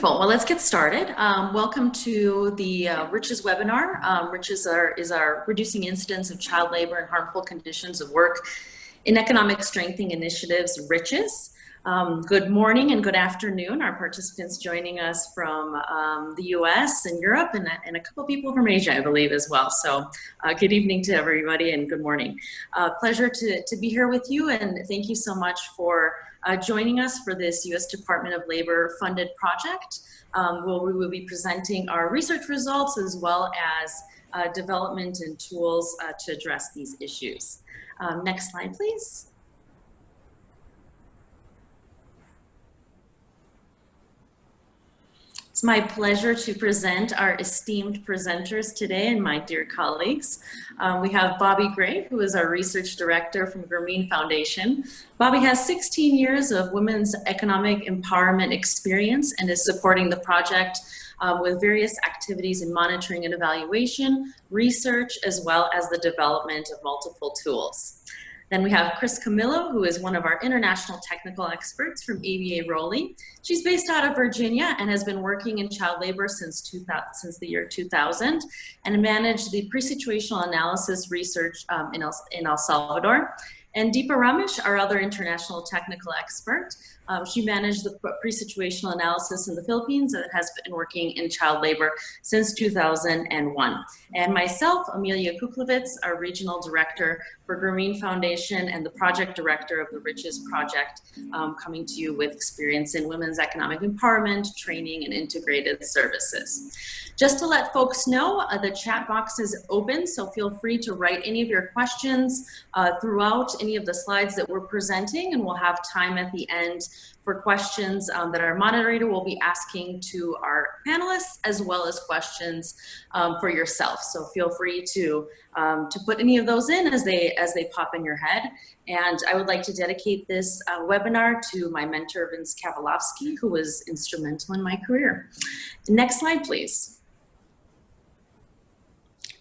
Wonderful. Well, let's get started. Welcome to the Richest webinar. Richest is our Reducing Incidence of Child Labor and Harmful Conditions of Work in Economic Strengthening Initiatives, Richest. Good morning and good afternoon. Our participants joining us from the US and Europe and a couple people from Asia, I believe, as well. So good evening to everybody and good morning. Pleasure to be here with you, and thank you so much for joining us for this US Department of Labor funded project. We will be presenting our research results as well as development and tools to address these issues. Next slide, please. It's my pleasure to present our esteemed presenters today and my dear colleagues. We have Bobby Gray, who is our research director from Grameen Foundation. Bobby has 16 years of women's economic empowerment experience and is supporting the project with various activities in monitoring and evaluation, research, as well as the development of multiple tools. Then we have Chris Camillo, who is one of our international technical experts from ABA-ROLI. She's based out of Virginia and has been working in child labor since the year 2000 and managed the pre-situational analysis research in El Salvador. And Deepa Ramesh, our other international technical expert, she managed the pre-situational analysis in the Philippines and has been working in child labor since 2001. And myself, Amelia Kuklevitz, our regional director for Grameen Foundation and the project director of the Richest project, coming to you with experience in women's economic empowerment, training, and integrated services. Just to let folks know, the chat box is open, so feel free to write any of your questions throughout any of the slides that we're presenting, and we'll have time at the end for questions that our moderator will be asking to our panelists, as well as questions for yourself. So feel free to put any of those in as they pop in your head. And I would like to dedicate this webinar to my mentor, Vince Kavalovsky, who was instrumental in my career. Next slide, please.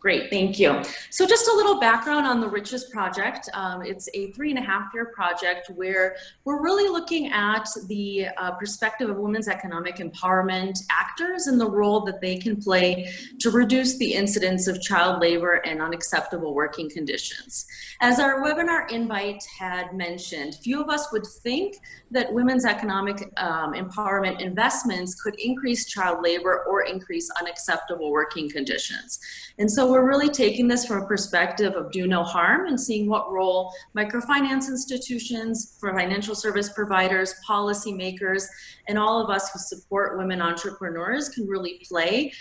Great, thank you. So just a little background on the Richest project. It's a 3.5-year project where we're really looking at the perspective of women's economic empowerment actors and the role that they can play to reduce the incidence of child labor and unacceptable working conditions. As our webinar invite had mentioned, few of us would think that women's economic empowerment investments could increase child labor or increase unacceptable working conditions. And so we're really taking this from a perspective of do no harm and seeing what role microfinance institutions, for financial service providers, policymakers, and all of us who support women entrepreneurs can really play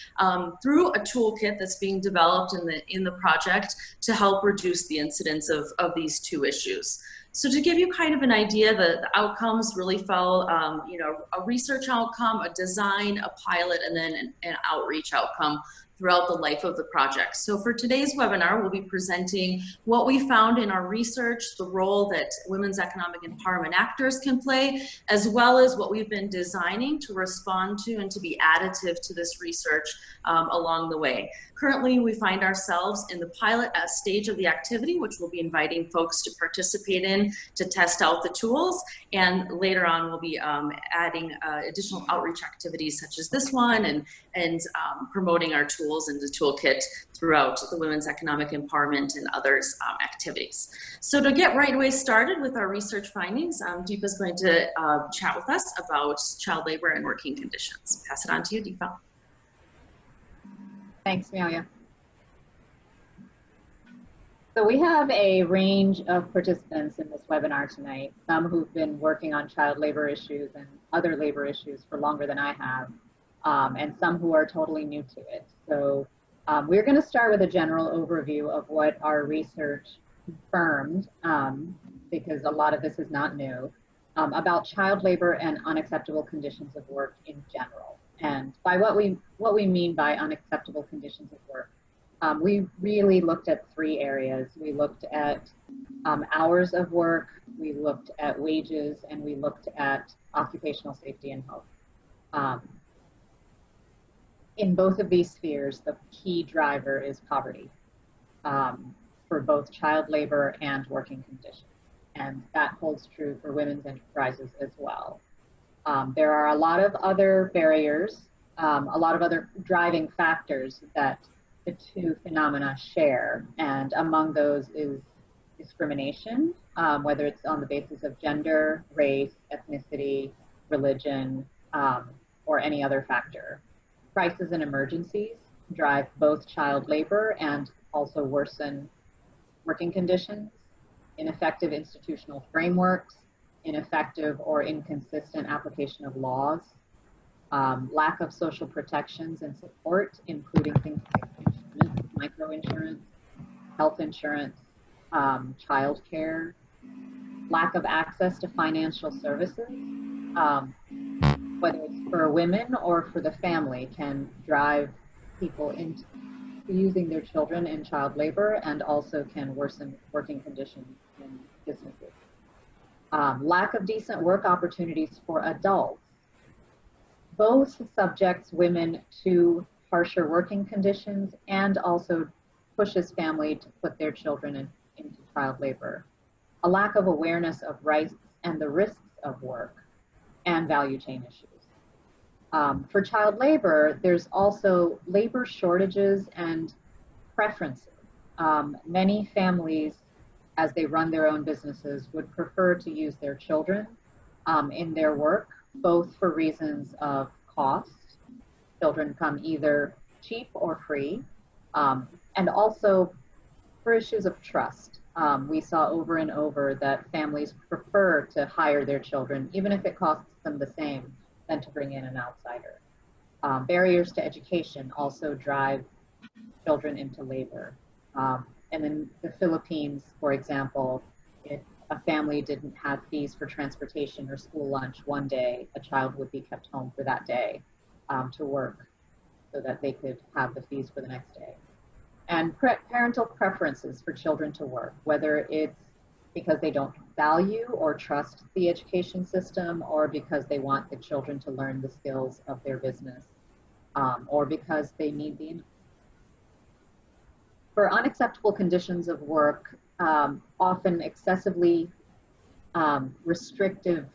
through a toolkit that's being developed in the project to help reduce the incidence of these two issues. So to give you kind of an idea, the outcomes really fell, a research outcome, a design, a pilot, and then an outreach outcome throughout the life of the project. So for today's webinar, we'll be presenting what we found in our research, the role that women's economic empowerment actors can play, as well as what we've been designing to respond to and to be additive to this research along the way. Currently, we find ourselves in the pilot stage of the activity, which we'll be inviting folks to participate in to test out the tools. And later on, we'll be adding additional outreach activities such as this one and promoting our tools in the toolkit throughout the women's economic empowerment and others activities. So to get right away started with our research findings, Deepa is going to chat with us about child labor and working conditions. Pass it on to you, Deepa. Thanks, Amelia. So we have a range of participants in this webinar tonight, some who've been working on child labor issues and other labor issues for longer than I have, and some who are totally new to it. So we're going to start with a general overview of what our research confirmed, because a lot of this is not new, about child labor and unacceptable conditions of work in general. And by what we mean by unacceptable conditions of work, we really looked at 3 areas. We looked at hours of work, we looked at wages, and we looked at occupational safety and health. In both of these spheres, the key driver is poverty for both child labor and working conditions. And that holds true for women's enterprises as well. There are a lot of other barriers, a lot of other driving factors that the two phenomena share, and among those is discrimination, whether it's on the basis of gender, race, ethnicity, religion, or any other factor. Crises and emergencies drive both child labor and also worsen working conditions, ineffective institutional frameworks, ineffective or inconsistent application of laws, lack of social protections and support, including things like insurance, microinsurance, health insurance, child care, lack of access to financial services, whether it's for women or for the family, can drive people into using their children in child labor and also can worsen working conditions in businesses. Lack of decent work opportunities for adults. Both subjects women to harsher working conditions and also pushes family to put their children into child labor. A lack of awareness of rights and the risks of work and value chain issues. For child labor, there's also labor shortages and preferences. Many families, as they run their own businesses, would prefer to use their children in their work, both for reasons of cost. Children come either cheap or free, and also for issues of trust. We saw over and over that families prefer to hire their children, even if it costs them the same, than to bring in an outsider. Barriers to education also drive children into labor. And in the Philippines, for example, if a family didn't have fees for transportation or school lunch one day, a child would be kept home for that day to work so that they could have the fees for the next day. And parental preferences for children to work, whether it's because they don't value or trust the education system, or because they want the children to learn the skills of their business, or because they need the income. For unacceptable conditions of work, often excessively restrictive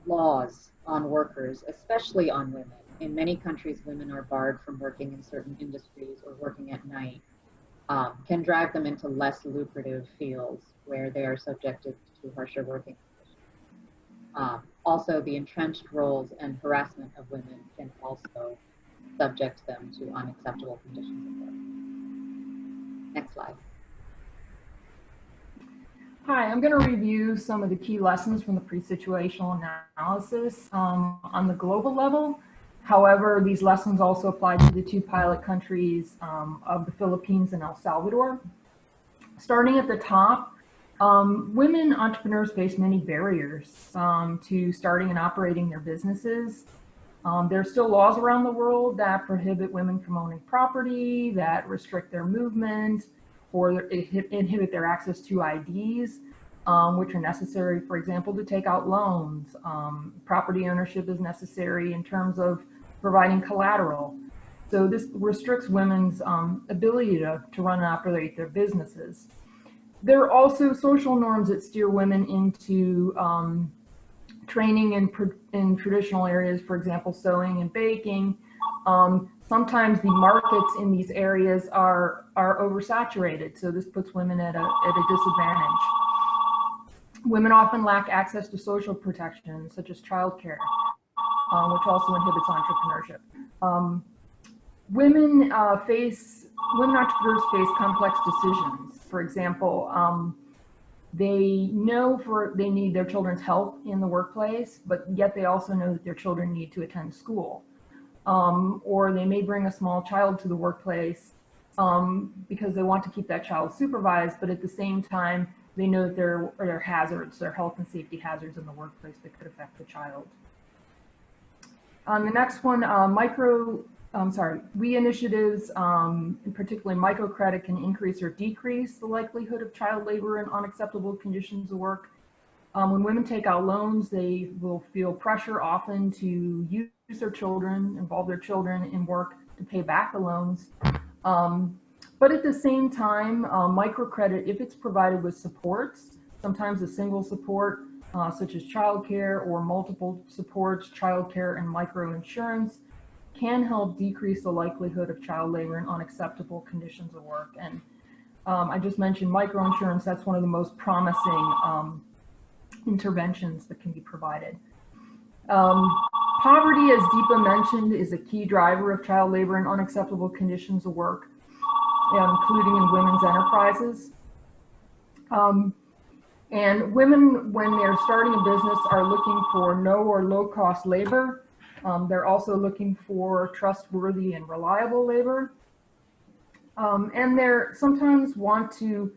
laws on workers, especially on women. In many countries, women are barred from working in certain industries or working at night, can drive them into less lucrative fields where they are subjected to harsher working conditions. Also, the entrenched roles and harassment of women can also subject them to unacceptable conditions of work. Next slide. Hi, I'm going to review some of the key lessons from the pre-situational analysis on the global level. However, these lessons also apply to the two pilot countries of the Philippines and El Salvador. Starting at the top, women entrepreneurs face many barriers to starting and operating their businesses. There's still laws around the world that prohibit women from owning property, that restrict their movement, or inhibit their access to IDs, which are necessary, for example, to take out loans. Property ownership is necessary in terms of providing collateral. So this restricts women's ability to run and operate their businesses. There are also social norms that steer women into training in traditional areas, for example, sewing and baking. Sometimes the markets in these areas are oversaturated, so this puts women at a disadvantage. Women often lack access to social protection, such as childcare, which also inhibits entrepreneurship. Women entrepreneurs face complex decisions. For example, they know they need their children's help in the workplace, but yet they also know that their children need to attend school. Or they may bring a small child to the workplace because they want to keep that child supervised, but at the same time, they know that there are hazards, there are health and safety hazards in the workplace that could affect the child. On the next one, WE initiatives, in particularly microcredit, can increase or decrease the likelihood of child labor and unacceptable conditions of work. When women take out loans, they will feel pressure often to use their children, involve their children in work to pay back the loans. But at the same time, microcredit, if it's provided with supports, sometimes a single support such as childcare or multiple supports, childcare, and microinsurance, can help decrease the likelihood of child labor and unacceptable conditions of work. And I just mentioned microinsurance. That's one of the most promising interventions that can be provided. Poverty, as Deepa mentioned, is a key driver of child labor and unacceptable conditions of work, including in women's enterprises. And women, when they're starting a business, are looking for no or low cost labor. They're also looking for trustworthy and reliable labor. And they're sometimes want to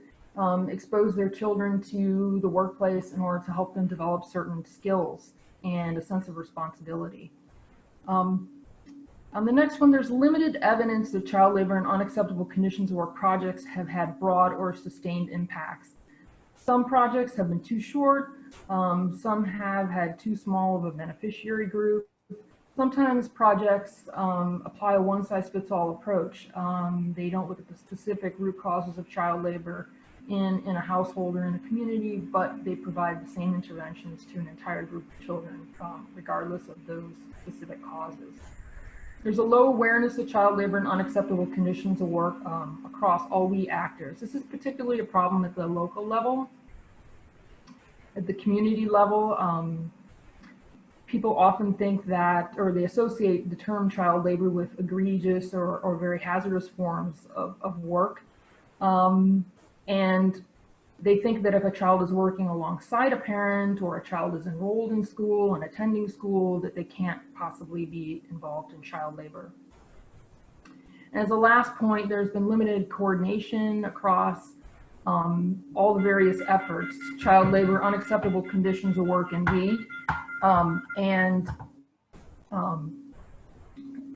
expose their children to the workplace in order to help them develop certain skills and a sense of responsibility. On the next one, there's limited evidence that child labor and unacceptable conditions of work projects have had broad or sustained impacts. Some projects have been too short, some have had too small of a beneficiary group. Sometimes projects apply a one-size-fits-all approach. They don't look at the specific root causes of child labor in a household or in a community, but they provide the same interventions to an entire group of children, regardless of those specific causes. There's a low awareness of child labor and unacceptable conditions of work across all we actors. This is particularly a problem at the local level. At the community level, people often think that, or they associate the term child labor with egregious or very hazardous forms of work. And they think that if a child is working alongside a parent or a child is enrolled in school and attending school, that they can't possibly be involved in child labor. And as a last point, there's been limited coordination across all the various efforts: child labor, unacceptable conditions of work, and weed.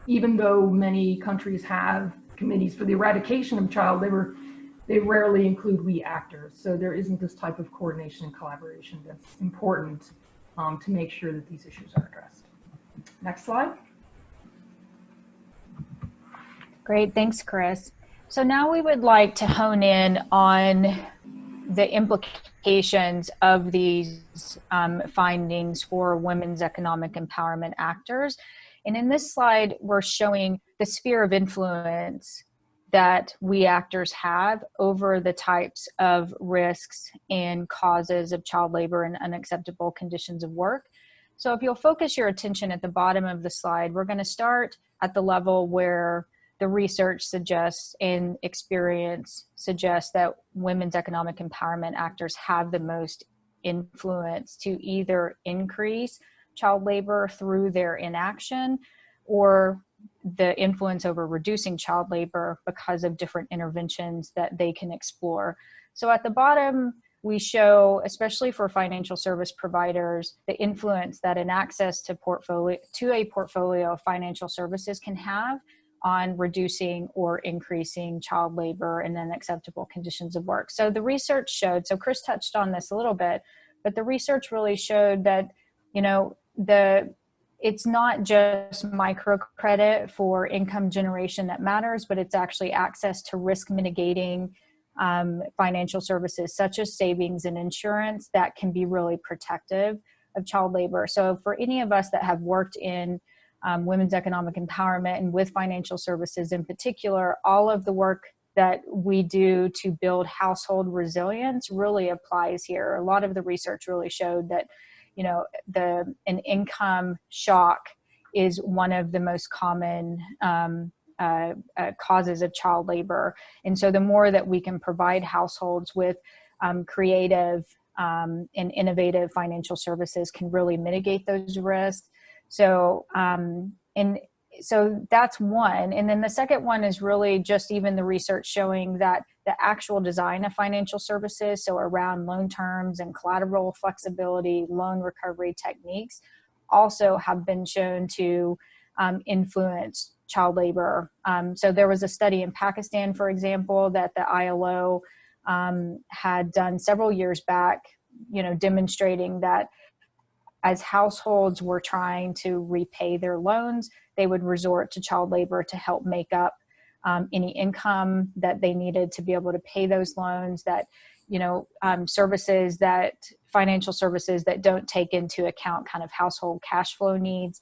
Even though many countries have committees for the eradication of child labor, they rarely include we actors. So there isn't this type of coordination and collaboration that's important to make sure that these issues are addressed. Next slide. Great, thanks, Chris. So now we would like to hone in on the implications of these findings for women's economic empowerment actors. And in this slide, we're showing the sphere of influence that we actors have over the types of risks and causes of child labor and unacceptable conditions of work. So if you'll focus your attention at the bottom of the slide, we're going to start at the level where the research suggests and experience suggests that women's economic empowerment actors have the most influence to either increase child labor through their inaction or the influence over reducing child labor because of different interventions that they can explore. So at the bottom, we show, especially for financial service providers, the influence that an access to a portfolio of financial services can have on reducing or increasing child labor and unacceptable conditions of work. So the research showed, so Chris touched on this a little bit, but the research really showed that, you know, it's not just microcredit for income generation that matters, but it's actually access to risk mitigating financial services such as savings and insurance that can be really protective of child labor. So for any of us that have worked in women's economic empowerment and with financial services in particular, all of the work that we do to build household resilience really applies here. A lot of the research really showed that, you know, an income shock is one of the most common causes of child labor. And so the more that we can provide households with creative and innovative financial services can really mitigate those risks. So, so that's one. And then the second one is really just even the research showing that the actual design of financial services, so around loan terms and collateral flexibility, loan recovery techniques, also have been shown to influence child labor. So there was a study in Pakistan, for example, that the ILO had done several years back, you know, demonstrating that as households were trying to repay their loans, they would resort to child labor to help make up any income that they needed to be able to pay those loans, that, you know, services that financial services that don't take into account kind of household cash flow needs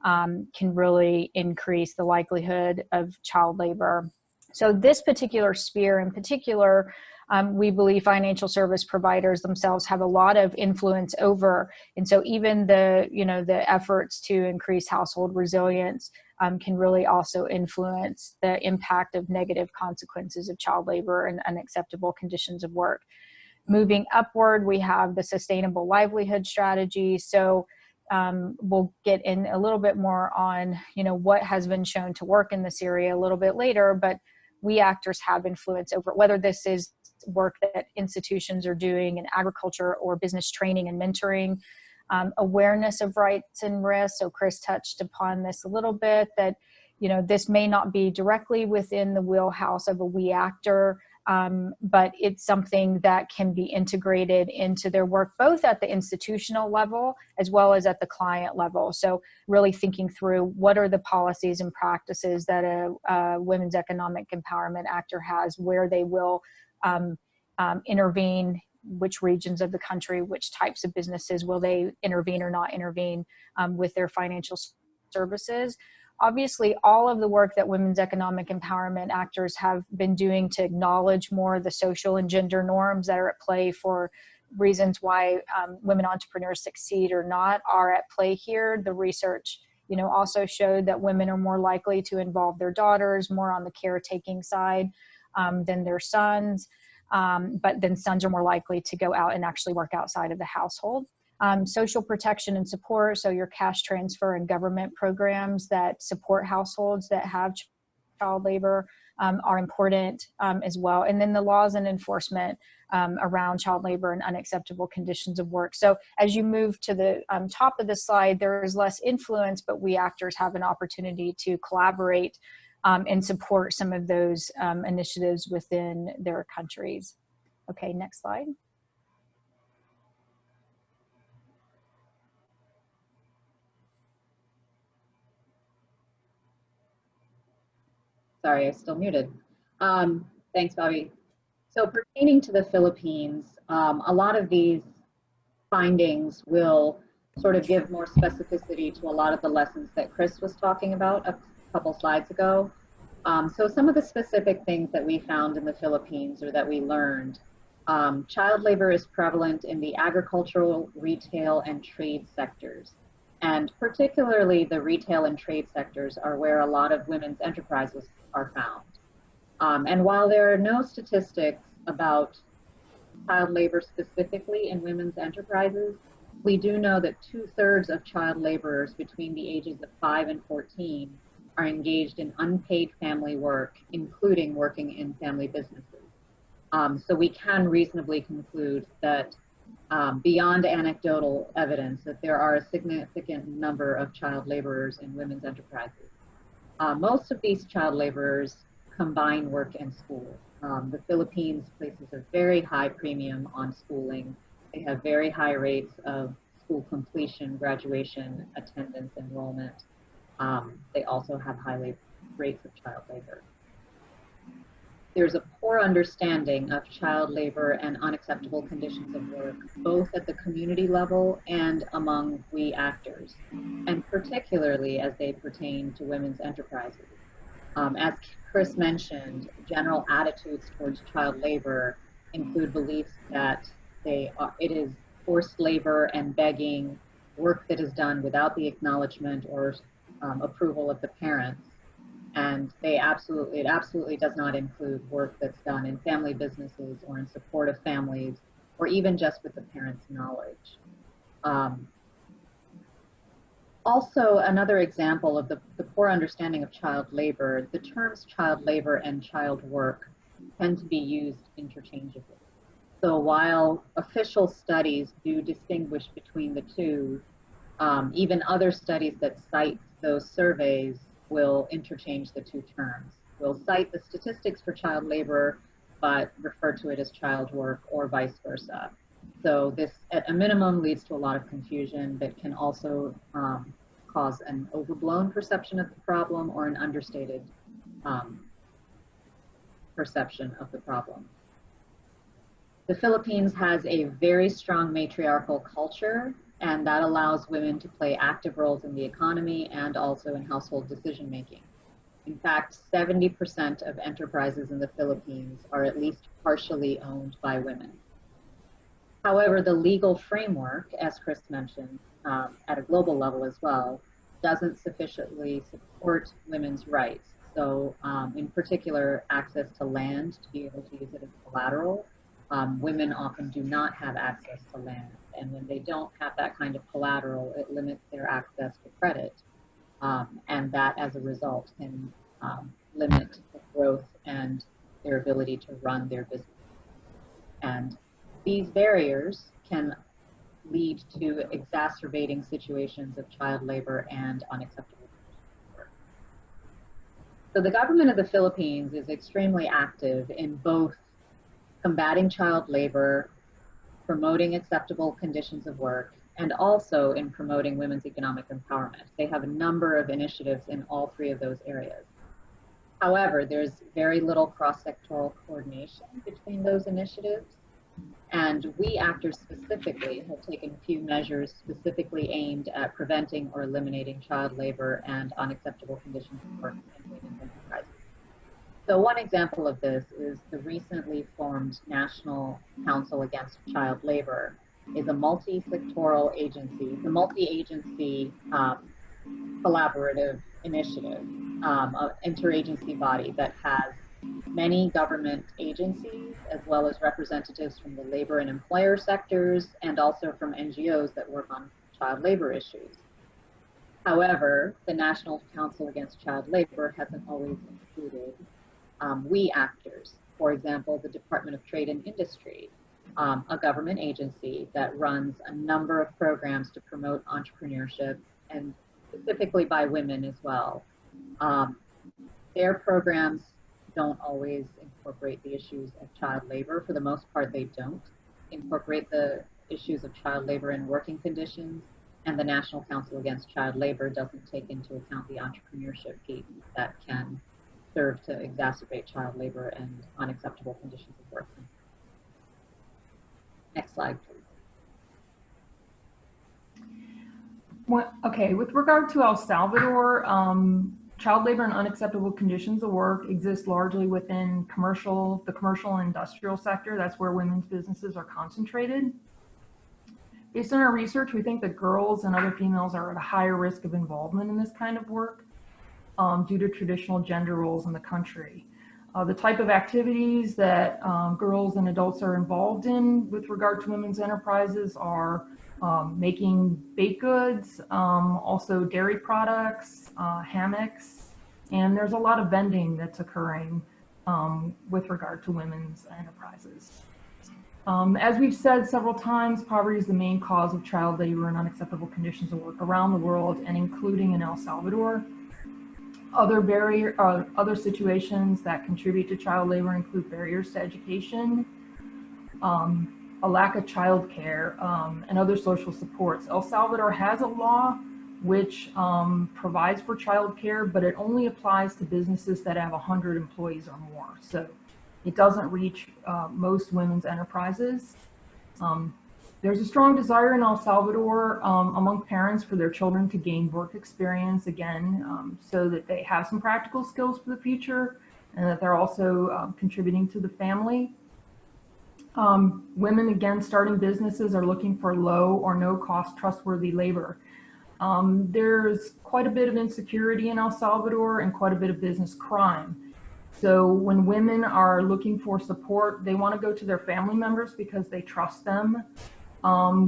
can really increase the likelihood of child labor. So this particular sphere in particular, we believe financial service providers themselves have a lot of influence over. And so even the, the efforts to increase household resilience can really also influence the impact of negative consequences of child labor and unacceptable conditions of work. Moving upward, we have the sustainable livelihood strategy. So we'll get in a little bit more on, what has been shown to work in this area a little bit later, but we actors have influence over whether this is work that institutions are doing in agriculture or business training and mentoring, awareness of rights and risks. So Chris touched upon this a little bit, that, this may not be directly within the wheelhouse of a we actor, but it's something that can be integrated into their work, both at the institutional level as well as at the client level. So really thinking through what are the policies and practices that a women's economic empowerment actor has, where they will intervene, which regions of the country, which types of businesses will they intervene or not intervene with their financial services. Obviously, all of the work that women's economic empowerment actors have been doing to acknowledge more of the social and gender norms that are at play for reasons why women entrepreneurs succeed or not are at play here. The research, also showed that women are more likely to involve their daughters more on the caretaking side than their sons, but then sons are more likely to go out and actually work outside of the household. Social protection and support, so your cash transfer and government programs that support households that have child labor are important as well. And then the laws and enforcement around child labor and unacceptable conditions of work. So as you move to the top of the slide, there is less influence, but we actors have an opportunity to collaborate and support some of those initiatives within their countries. Okay, next slide. Sorry, I'm still muted. Thanks, Bobby. So pertaining to the Philippines, a lot of these findings will sort of give more specificity to a lot of the lessons that Chris was talking about a couple slides ago. So some of the specific things that we found in the Philippines or that we learned, child labor is prevalent in the agricultural, retail, and trade sectors. And particularly the retail and trade sectors are where a lot of women's enterprises are found. And while there are no statistics about child labor specifically in women's enterprises, we do know that 2/3 of child laborers between the ages of 5 and 14 are engaged in unpaid family work, including working in family businesses. So we can reasonably conclude that beyond anecdotal evidence that there are a significant number of child laborers in women's enterprises. Most of these child laborers combine work and school. The Philippines places a very high premium on schooling. They have very high rates of school completion, graduation, attendance, enrollment. They also have high rates of child labor. There's a poor understanding of child labor and unacceptable conditions of work, both at the community level and among we actors, and particularly as they pertain to women's enterprises. As Chris mentioned, general attitudes towards child labor include beliefs that it is forced labor and begging, work that is done without the acknowledgement or approval of the parents. And it absolutely does not include work that's done in family businesses or in support of families, or even just with the parents' knowledge. Also, another example of the poor understanding of child labor, the terms child labor and child work tend to be used interchangeably. So while official studies do distinguish between the two, even other studies that cite those surveys will interchange the two terms. We'll cite the statistics for child labor, but refer to it as child work or vice versa. So this, at a minimum, leads to a lot of confusion, but can also cause an overblown perception of the problem or an understated perception of the problem. The Philippines has a very strong matriarchal culture, and that allows women to play active roles in the economy and also in household decision making. In fact, 70% of enterprises in the Philippines are at least partially owned by women. However, the legal framework, as Chris mentioned, at a global level as well, doesn't sufficiently support women's rights. So in particular, access to land to be able to use it as collateral. Women often do not have access to land. And when they don't have that kind of collateral, it limits their access to credit. And that, as a result, can limit the growth and their ability to run their business. And these barriers can lead to exacerbating situations of child labor and unacceptable work. So the government of the Philippines is extremely active in both combating child labor, promoting acceptable conditions of work, and also in promoting women's economic empowerment. They have a number of initiatives in all three of those areas. However, there's very little cross-sectoral coordination between those initiatives. And we actors specifically have taken a few measures specifically aimed at preventing or eliminating child labor and unacceptable conditions of work in women's enterprises. So one example of this is the recently formed National Council Against Child Labor is a multi-sectoral agency, the multi-agency collaborative initiative, interagency body that has many government agencies, as well as representatives from the labor and employer sectors, and also from NGOs that work on child labor issues. However, the National Council Against Child Labor hasn't always included we actors. For example, the Department of Trade and Industry, a government agency that runs a number of programs to promote entrepreneurship, and specifically by women as well. Their programs don't always incorporate the issues of child labor. For the most part, they don't incorporate the issues of child labor and working conditions, and the National Council Against Child Labor doesn't take into account the entrepreneurship piece that can serve to exacerbate child labor and unacceptable conditions of work. Next slide, please. Okay, with regard to El Salvador, child labor and unacceptable conditions of work exist largely within the commercial and industrial sector. That's where women's businesses are concentrated. Based on our research, we think that girls and other females are at a higher risk of involvement in this kind of work due to traditional gender roles in the country. The type of activities that girls and adults are involved in with regard to women's enterprises are making baked goods, also dairy products, hammocks, and there's a lot of vending that's occurring with regard to women's enterprises. As we've said several times, poverty is the main cause of child labor and unacceptable conditions of work around the world, and including in El Salvador. Other situations that contribute to child labor include barriers to education, a lack of childcare, and other social supports. El Salvador has a law which provides for childcare, but it only applies to businesses that have 100 employees or more. So it doesn't reach most women's enterprises. There's a strong desire in El Salvador among parents for their children to gain work experience again, so that they have some practical skills for the future and that they're also contributing to the family. Women, again, starting businesses are looking for low or no cost trustworthy labor. There's quite a bit of insecurity in El Salvador and quite a bit of business crime. So when women are looking for support, they want to go to their family members because they trust them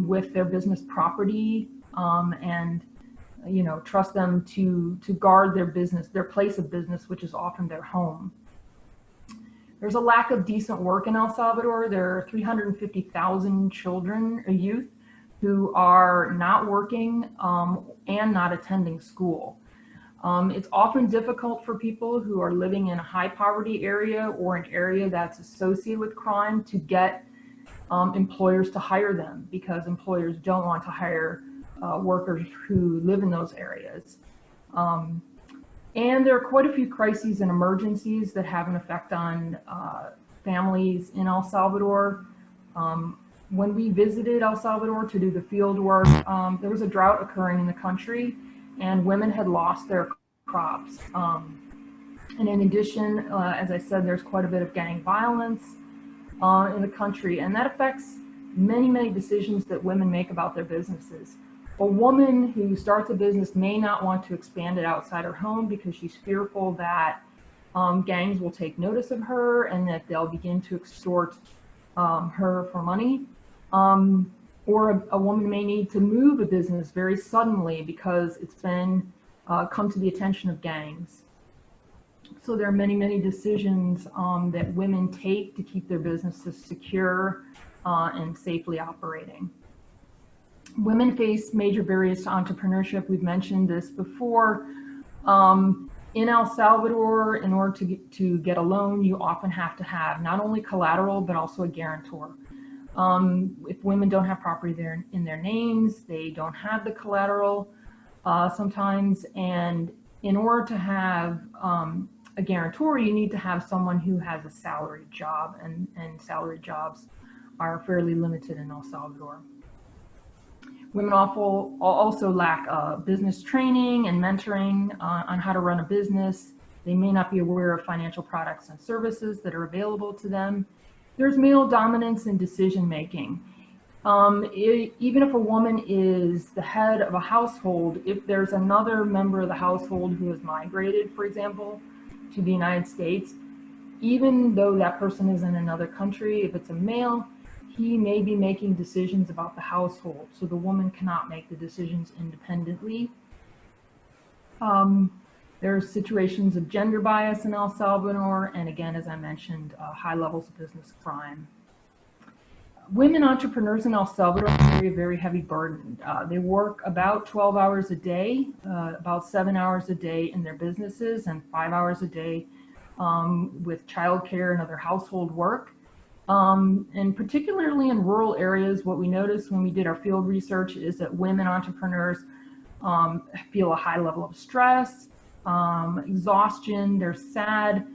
with their business property, and trust them to guard their business, their place of business, which is often their home. There's a lack of decent work in El Salvador. There are 350,000 children, youth, who are not working and not attending school. It's often difficult for people who are living in a high poverty area or an area that's associated with crime to get employers to hire them, because employers don't want to hire workers who live in those areas. And there are quite a few crises and emergencies that have an effect on families in El Salvador. When we visited El Salvador to do the field work, there was a drought occurring in the country, and women had lost their crops. And in addition, as I said, there's quite a bit of gang violence in the country, and that affects many, many decisions that women make about their businesses. A woman who starts a business may not want to expand it outside her home because she's fearful that gangs will take notice of her and that they'll begin to extort her for money. Or a woman may need to move a business very suddenly because it's been come to the attention of gangs. So there are many, many decisions that women take to keep their businesses secure and safely operating. Women face major barriers to entrepreneurship. We've mentioned this before. In El Salvador, in order to get a loan, you often have to have not only collateral, but also a guarantor. If women don't have property in their names, they don't have the collateral sometimes. And in order to have a guarantor, you need to have someone who has a salaried job, and salaried jobs are fairly limited in El Salvador. Women also lack business training and mentoring on how to run a business. They may not be aware of financial products and services that are available to them. There's male dominance in decision making. Even if a woman is the head of a household, if there's another member of the household who has migrated, for example, to the United States, even though that person is in another country, if it's a male, he may be making decisions about the household, so the woman cannot make the decisions independently. There are situations of gender bias in El Salvador, and again, as I mentioned, high levels of business crime. Women entrepreneurs in El Salvador carry a very heavy burden. They work about 12 hours a day, about 7 hours a day in their businesses, and 5 hours a day with childcare and other household work. And particularly in rural areas, what we noticed when we did our field research is that women entrepreneurs feel a high level of stress, exhaustion, they're sad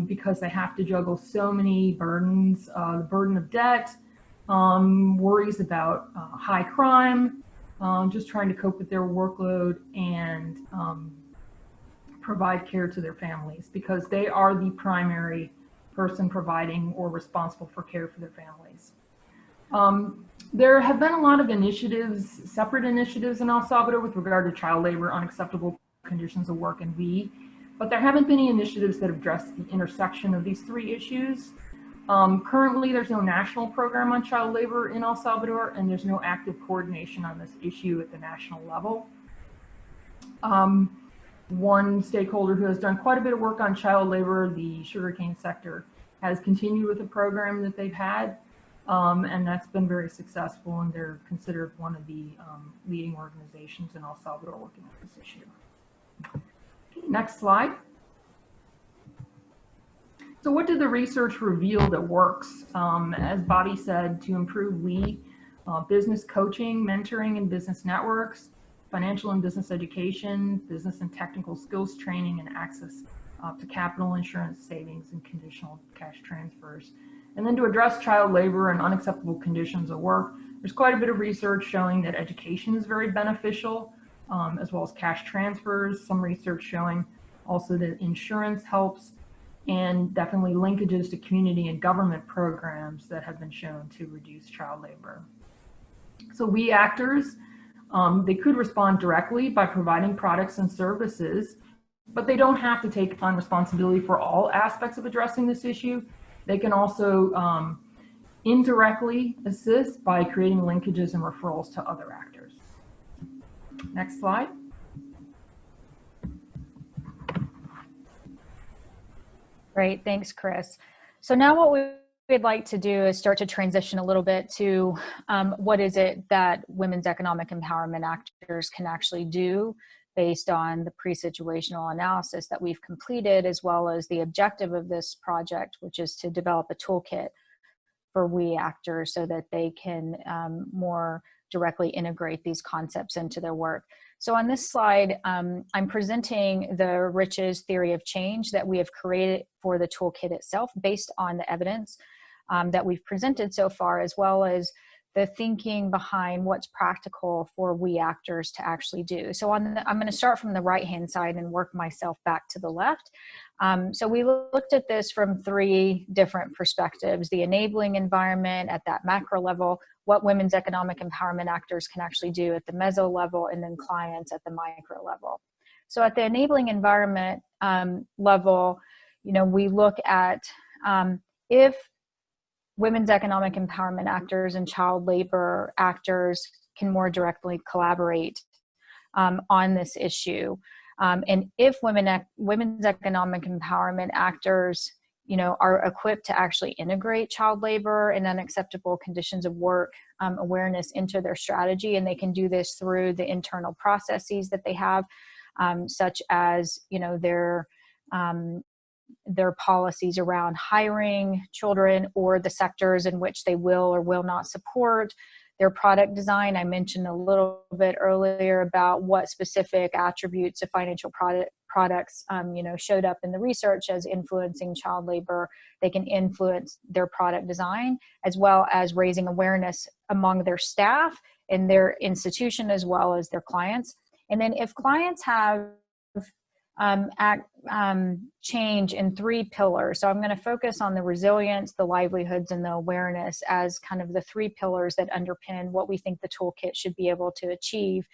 because they have to juggle so many burdens, the burden of debt, worries about high crime, just trying to cope with their workload and provide care to their families because they are the primary person providing or responsible for care for their families. There have been a lot of initiatives, separate initiatives in El Salvador with regard to child labor, unacceptable conditions of work, and but there haven't been any initiatives that address the intersection of these three issues. Currently, there's no national program on child labor in El Salvador, and there's no active coordination on this issue at the national level. One stakeholder who has done quite a bit of work on child labor, the sugarcane sector, has continued with the program that they've had, and that's been very successful, and they're considered one of the leading organizations in El Salvador working on this issue. Okay, next slide. So what did the research reveal that works? As Bobby said, to improve business coaching, mentoring, and business networks, financial and business education, business and technical skills training, and access to capital, insurance, savings, and conditional cash transfers. And then to address child labor and unacceptable conditions of work, there's quite a bit of research showing that education is very beneficial, as well as cash transfers, some research showing also that insurance helps, and definitely linkages to community and government programs that have been shown to reduce child labor. So we actors, they could respond directly by providing products and services, but they don't have to take on responsibility for all aspects of addressing this issue. They can also indirectly assist by creating linkages and referrals to other actors. Next slide. Great, thanks, Chris. So now what we'd like to do is start to transition a little bit to what is it that women's economic empowerment actors can actually do based on the pre-situational analysis that we've completed, as well as the objective of this project, which is to develop a toolkit for we actors so that they can more directly integrate these concepts into their work. So on this slide, I'm presenting the Richest theory of change that we have created for the toolkit itself based on the evidence. that we've presented so far, as well as the thinking behind what's practical for we actors to actually do. So I'm going to start from the right-hand side and work myself back to the left. So we looked at this from 3 different perspectives: the enabling environment at that macro level, what women's economic empowerment actors can actually do at the meso level, and then clients at the micro level. So at the enabling environment level, we look at if women's economic empowerment actors and child labor actors can more directly collaborate on this issue. And if women's economic empowerment actors, are equipped to actually integrate child labor and unacceptable conditions of work awareness into their strategy, and they can do this through the internal processes that they have, such as, their policies around hiring children or the sectors in which they will or will not support, their product design. I mentioned a little bit earlier about what specific attributes of financial products showed up in the research as influencing child labor. They can influence their product design, as well as raising awareness among their staff and their institution, as well as their clients. And then if clients have change in 3 pillars. So I'm going to focus on the resilience, the livelihoods, and the awareness as kind of the 3 pillars that underpin what we think the toolkit should be able to achieve.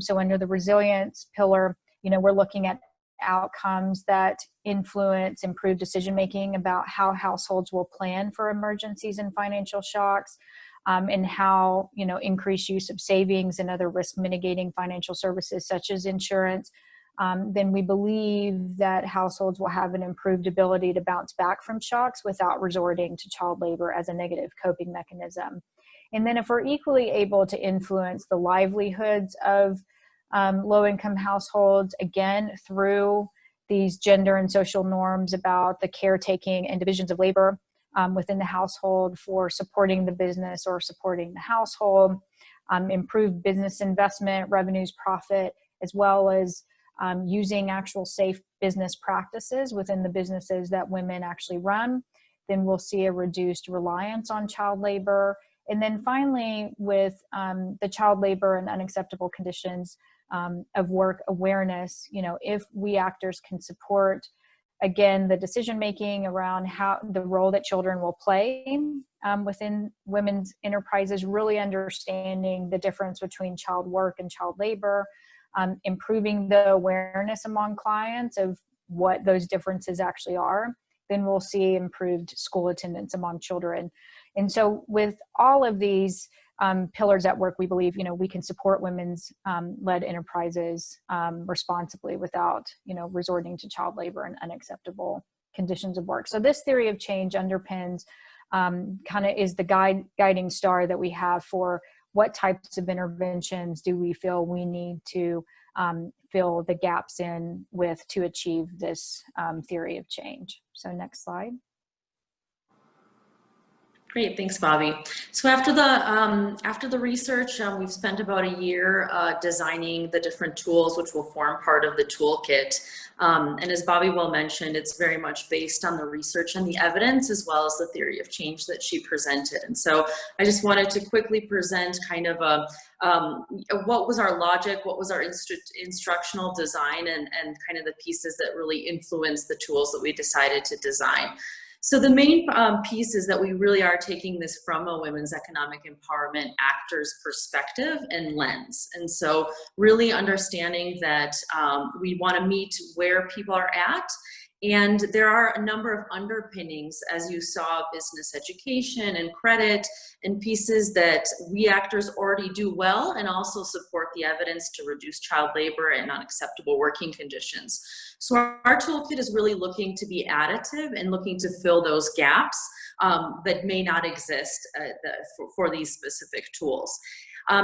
So under the resilience pillar, we're looking at outcomes that influence improved decision-making about how households will plan for emergencies and financial shocks, and how, increased use of savings and other risk mitigating financial services such as insurance. Then we believe that households will have an improved ability to bounce back from shocks without resorting to child labor as a negative coping mechanism. And then if we're equally able to influence the livelihoods of low-income households, again, through these gender and social norms about the caretaking and divisions of labor within the household for supporting the business or supporting the household, improve business investment, revenues, profit, as well as using actual safe business practices within the businesses that women actually run, then we'll see a reduced reliance on child labor. And then finally, with the child labor and unacceptable conditions of work awareness, if we actors can support, again, the decision-making around how the role that children will play within women's enterprises, really understanding the difference between child work and child labor, improving the awareness among clients of what those differences actually are, then we'll see improved school attendance among children. And so with all of these pillars at work, we believe, we can support women's led enterprises responsibly without, resorting to child labor and unacceptable conditions of work. So this theory of change underpins kind of is the guiding star that we have for what types of interventions do we feel we need to fill the gaps in with to achieve this theory of change. So next slide. Great, thanks, Bobby. So after the research, we've spent about a year designing the different tools which will form part of the toolkit. And as Bobby well mentioned, it's very much based on the research and the evidence, as well as the theory of change that she presented. And so I just wanted to quickly present kind of what was our logic, what was our instructional design, and kind of the pieces that really influenced the tools that we decided to design. So the main piece is that we really are taking this from a women's economic empowerment actor's perspective and lens. And so really understanding that we want to meet where people are at. And there are a number of underpinnings, as you saw, business education and credit and pieces that we actors already do well, and also support the evidence to reduce child labor and unacceptable working conditions. So our toolkit is really looking to be additive and looking to fill those gaps that may not exist for these specific tools.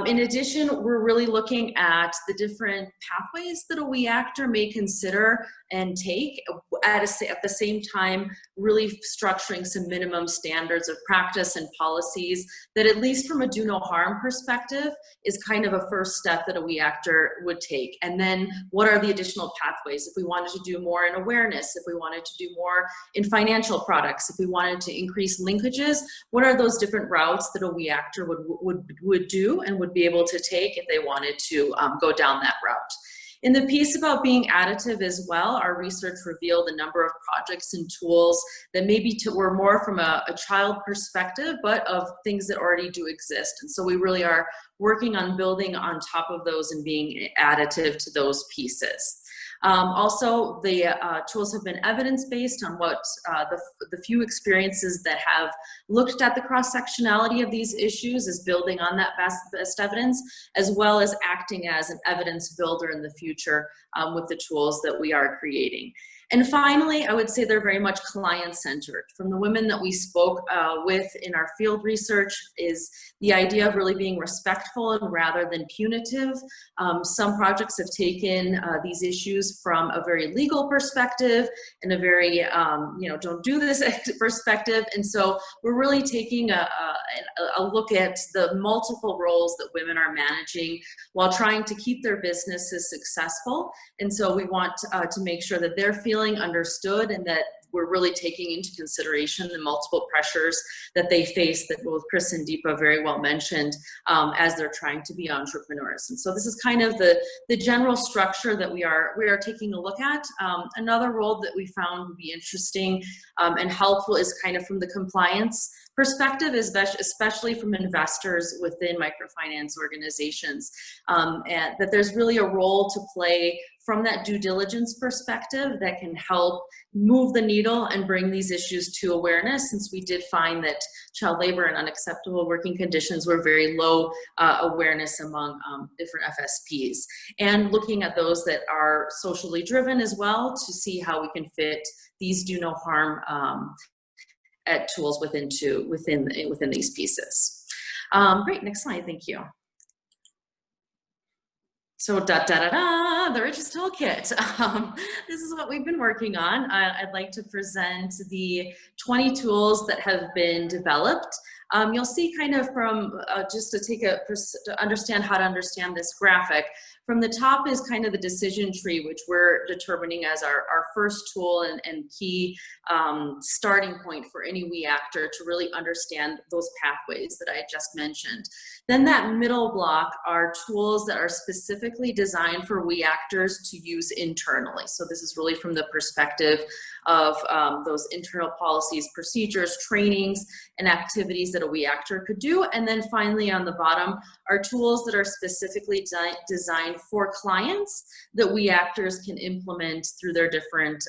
In addition, we're really looking at the different pathways that a we actor may consider and take at the same time really structuring some minimum standards of practice and policies that, at least from a do no harm perspective, is kind of a first step that a we actor would take. And then what are the additional pathways? If we wanted to do more in awareness, if we wanted to do more in financial products, if we wanted to increase linkages, what are those different routes that a we actor would do and would be able to take if they wanted to go down that route? In the piece about being additive as well, our research revealed a number of projects and tools that maybe were more from a child perspective, but of things that already do exist. And so we really are working on building on top of those and being additive to those pieces. Also, the tools have been evidence-based on what the few experiences that have looked at the cross-sectionality of these issues is building on that best evidence, as well as acting as an evidence builder in the future with the tools that we are creating. And finally, I would say they're very much client-centered. From the women that we spoke with in our field research is the idea of really being respectful rather than punitive. Some projects have taken these issues from a very legal perspective and a very, don't do this perspective. And so we're really taking a look at the multiple roles that women are managing while trying to keep their businesses successful. And so we want to make sure that they're feeling understood and that we're really taking into consideration the multiple pressures that they face that both Chris and Deepa very well mentioned as they're trying to be entrepreneurs. And so this is kind of the general structure that we are taking a look at. Another role that we found would be interesting and helpful is kind of from the compliance perspective, especially from investors within microfinance organizations, and that there's really a role to play from that due diligence perspective that can help move the needle and bring these issues to awareness, since we did find that child labor and unacceptable working conditions were very low awareness among different FSPs. And looking at those that are socially driven as well to see how we can fit these do no harm at tools within these pieces. Great, next slide, thank you. So the Richest Toolkit. This is what we've been working on. I'd like to present the 20 tools that have been developed. You'll see kind of from, just to understand how to understand this graphic, from the top is kind of the decision tree, which we're determining as our first tool and key starting point for any we actor to really understand those pathways that I just mentioned. Then that middle block are tools that are specifically designed for we actors to use internally. So this is really from the perspective of those internal policies, procedures, trainings, and activities that a we actor could do. And then finally on the bottom are tools that are specifically designed for clients that we actors can implement through their different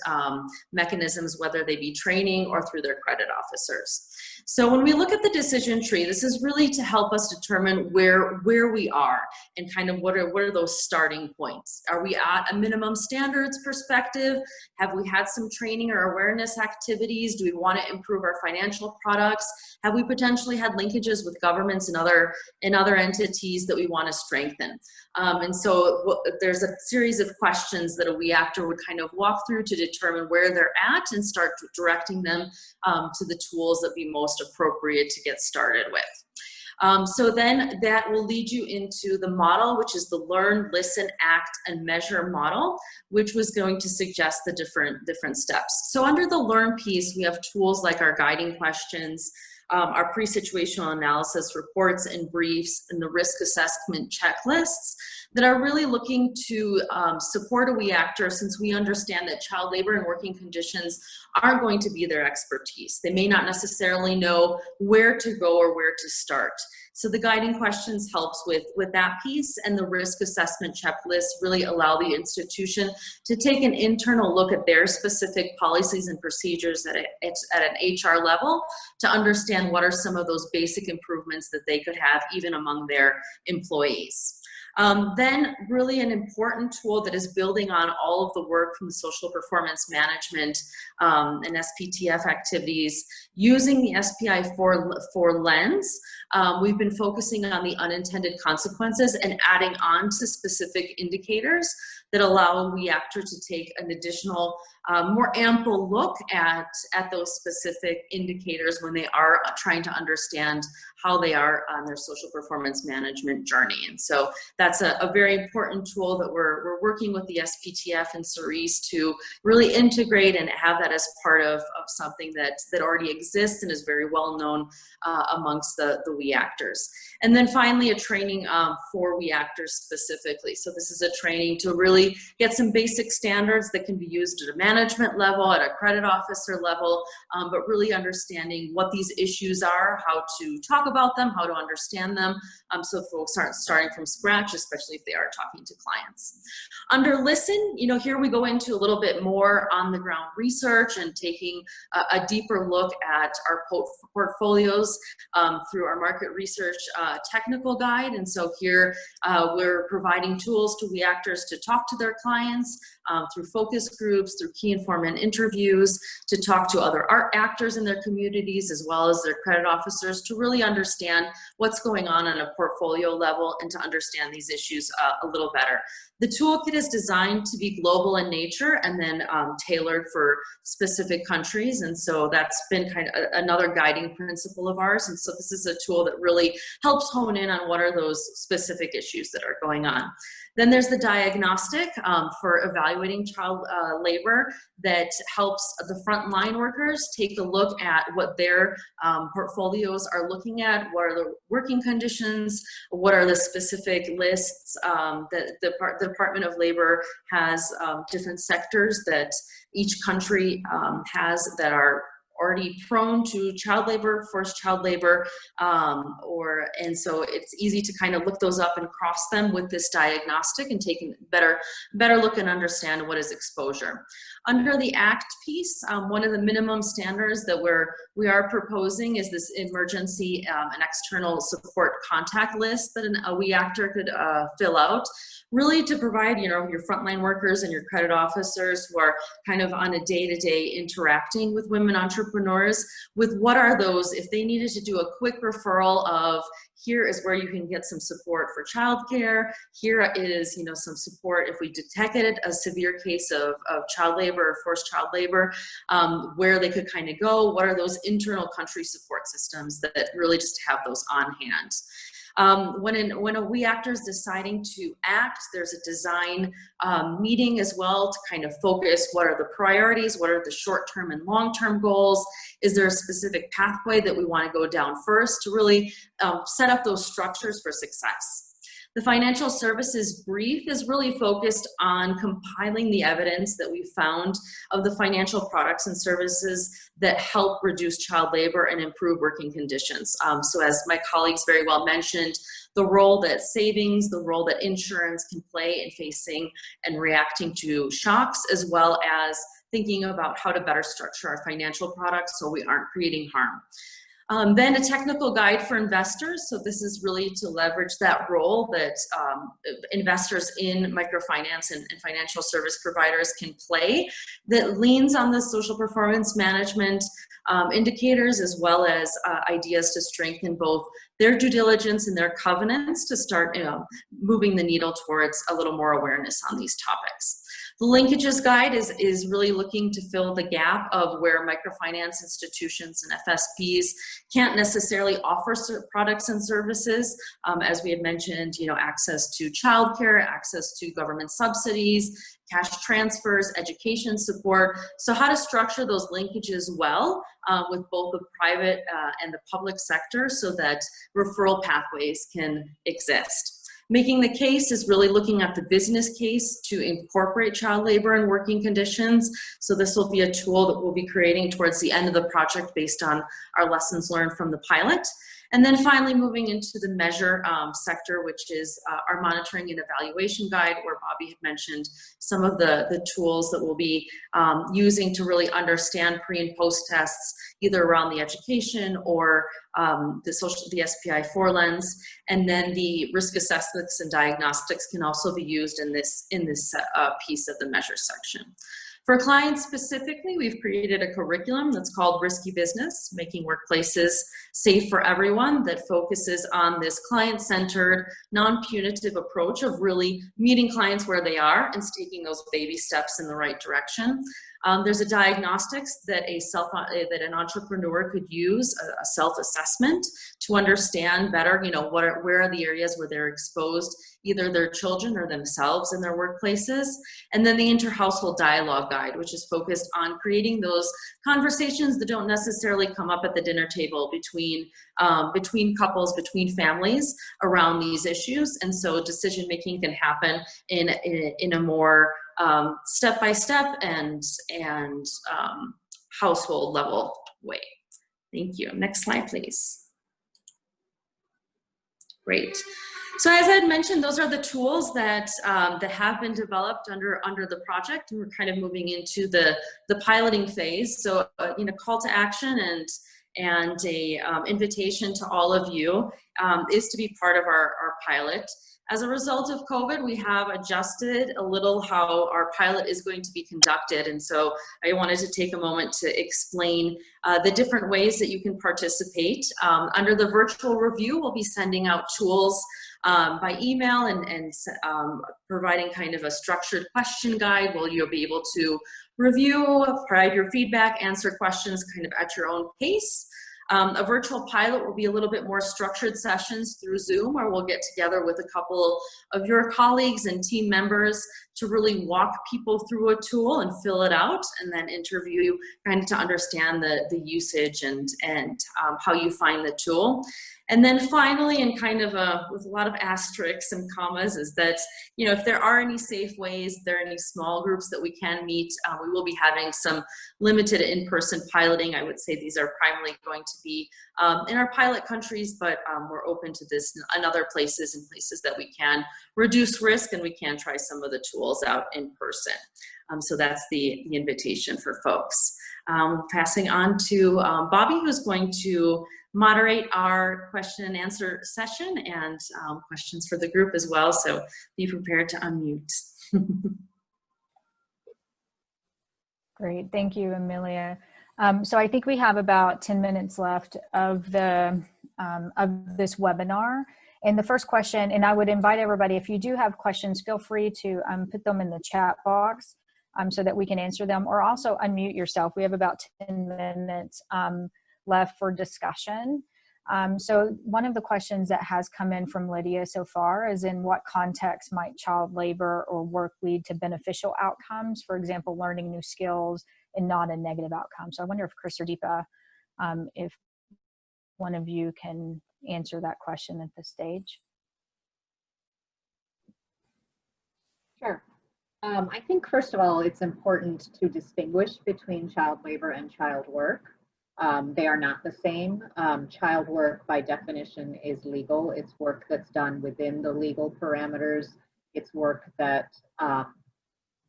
mechanisms, whether they be training or through their credit officers. So when we look at the decision tree, this is really to help us determine where we are and kind of what are those starting points. Are we at a minimum standards perspective? Have we had some training or awareness activities? Do we want to improve our financial products? Have we potentially had linkages with governments and other entities that we want to strengthen? And so there's a series of questions that a we actor would kind of walk through to determine where they're at and start directing them to the tools that be most appropriate to get started with. So then that will lead you into the model, which is the learn, listen, act, and measure model, which was going to suggest the different steps. So under the learn piece, we have tools like our guiding questions, our pre-situational analysis reports and briefs, and the risk assessment checklists that are really looking to support a we actor, since we understand that child labor and working conditions aren't going to be their expertise. They may not necessarily know where to go or where to start. So the guiding questions helps with that piece, and the risk assessment checklist really allow the institution to take an internal look at their specific policies and procedures at an HR level to understand what are some of those basic improvements that they could have even among their employees. Then really an important tool that is building on all of the work from the social performance management and SPTF activities using the SPI 4 lens. We've been focusing on the unintended consequences and adding on to specific indicators that allow the actor to take an additional, more ample look at those specific indicators when they are trying to understand how they are on their social performance management journey. And so that's a very important tool that we're working with the SPTF and Cerise to really integrate and have that as part of something that already exists and is very well known amongst the WE actors. And then finally, a training for WE actors specifically. So this is a training to really get some basic standards that can be used at a management level, at a credit officer level, but really understanding what these issues are, how to talk about them, how to understand them, so folks aren't starting from scratch, especially if they are talking to clients. Under listen, here we go into a little bit more on the ground research and taking a deeper look at our portfolios through our market research technical guide. And so here we're providing tools to WE actors to talk to their clients through focus groups, through key informant interviews, to talk to other art actors in their communities as well as their credit officers to really understand what's going on a portfolio level and to understand these issues a little better. The toolkit is designed to be global in nature and then tailored for specific countries. And so that's been kind of another guiding principle of ours. And so this is a tool that really helps hone in on what are those specific issues that are going on. Then there's the diagnostic for evaluating child labor that helps the frontline workers take a look at what their portfolios are looking at, what are the working conditions, what are the specific lists that the Department of Labor has different sectors that each country has that are already prone to child labor, forced child labor, and so it's easy to kind of look those up and cross them with this diagnostic and take a better look and understand what is exposure. Under the ACT piece, one of the minimum standards that we are proposing is this emergency and external support contact list that a WE actor could fill out, really to provide, your frontline workers and your credit officers who are kind of on a day-to-day interacting with women entrepreneurs with what are those, if they needed to do a quick referral of, here is where you can get some support for childcare. Here is, some support if we detected a severe case of child labor or forced child labor, where they could kind of go. What are those internal country support systems that really just have those on hand? When a WE actor is deciding to act, there's a design meeting as well to kind of focus what are the priorities, what are the short-term and long-term goals, is there a specific pathway that we want to go down first to really set up those structures for success. The financial services brief is really focused on compiling the evidence that we found of the financial products and services that help reduce child labor and improve working conditions. So as my colleagues very well mentioned, the role that savings, the role that insurance can play in facing and reacting to shocks, as well as thinking about how to better structure our financial products so we aren't creating harm. Then a technical guide for investors. So this is really to leverage that role that investors in microfinance and financial service providers can play that leans on the social performance management indicators as well as ideas to strengthen both their due diligence and their covenants to start moving the needle towards a little more awareness on these topics. The linkages guide is really looking to fill the gap of where microfinance institutions and FSPs can't necessarily offer products and services. As we had mentioned, access to childcare, access to government subsidies, cash transfers, education support. So how to structure those linkages well with both the private and the public sector so that referral pathways can exist. Making the case is really looking at the business case to incorporate child labor and working conditions. So this will be a tool that we'll be creating towards the end of the project based on our lessons learned from the pilot. And then finally moving into the measure sector, which is our monitoring and evaluation guide, where Bobby had mentioned some of the tools that we'll be using to really understand pre and post tests, either around the education or the SPI-4 lens. And then the risk assessments and diagnostics can also be used in this piece of the measure section. For clients specifically, we've created a curriculum that's called Risky Business, Making Workplaces Safe for Everyone, that focuses on this client-centered, non-punitive approach of really meeting clients where they are and taking those baby steps in the right direction. There's a diagnostics that an entrepreneur could use, a self-assessment, to understand better, where are the areas where they're exposed, either their children or themselves in their workplaces. And then the inter-household dialogue guide, which is focused on creating those conversations that don't necessarily come up at the dinner table between couples, between families around these issues. And so decision-making can happen in a more step-by-step and household level way. Thank you. Next slide, please. Great. So as I had mentioned, those are the tools that have been developed under the project, and we're kind of moving into the piloting phase. So call to action and a invitation to all of you is to be part of our pilot. As a result of COVID, we have adjusted a little how our pilot is going to be conducted. And so I wanted to take a moment to explain the different ways that you can participate. Under the virtual review, we'll be sending out tools by email and providing kind of a structured question guide where you'll be able to review, provide your feedback, answer questions kind of at your own pace. A virtual pilot will be a little bit more structured sessions through Zoom, where we'll get together with a couple of your colleagues and team members to really walk people through a tool and fill it out, and then interview you kind of to understand the usage and how you find the tool. And then finally, and kind of with a lot of asterisks and commas, is that, if there are any safe ways, if there are any small groups that we can meet, we will be having some limited in-person piloting. I would say these are primarily going to be in our pilot countries, but we're open to this in other places and places that we can reduce risk and we can try some of the tools out in person. So that's the invitation for folks. Passing on to Bobby, who's going to moderate our question and answer session and questions for the group as well. So be prepared to unmute. Great, thank you, Amelia. So I think we have about 10 minutes left of this webinar. And the first question, and I would invite everybody, if you do have questions, feel free to put them in the chat box so that we can answer them, or also unmute yourself. We have about 10 minutes left for discussion. So one of the questions that has come in from Lydia so far is, in what context might child labor or work lead to beneficial outcomes? For example, learning new skills and not a negative outcome. So I wonder if Chris or Deepa, if one of you can answer that question at this stage. Sure. I think, first of all, it's important to distinguish between child labor and child work. They are not the same. Child work, by definition, is legal. It's work that's done within the legal parameters. It's work that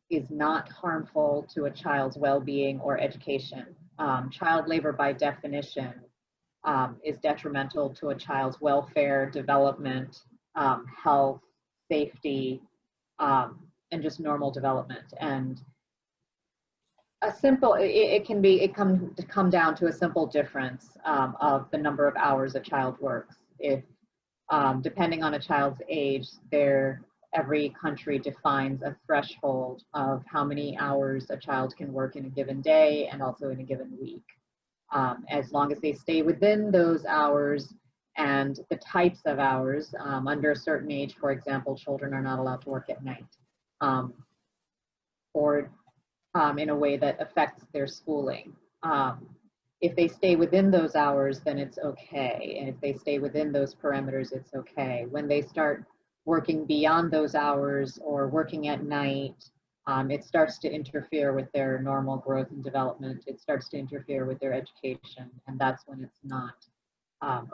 is not harmful to a child's well-being or education. Child labor, by definition, is detrimental to a child's welfare, development, health, safety, and just normal development. And a simple, it can come down to a simple difference of the number of hours a child works. If depending on a child's age, every country defines a threshold of how many hours a child can work in a given day and also in a given week. As long as they stay within those hours and the types of hours, under a certain age, for example, children are not allowed to work at night, or in a way that affects their schooling. If they stay within those hours, then it's okay. And if they stay within those parameters, it's okay. When they start working beyond those hours or working at night, it starts to interfere with their normal growth and development. It starts to interfere with their education, and that's when it's not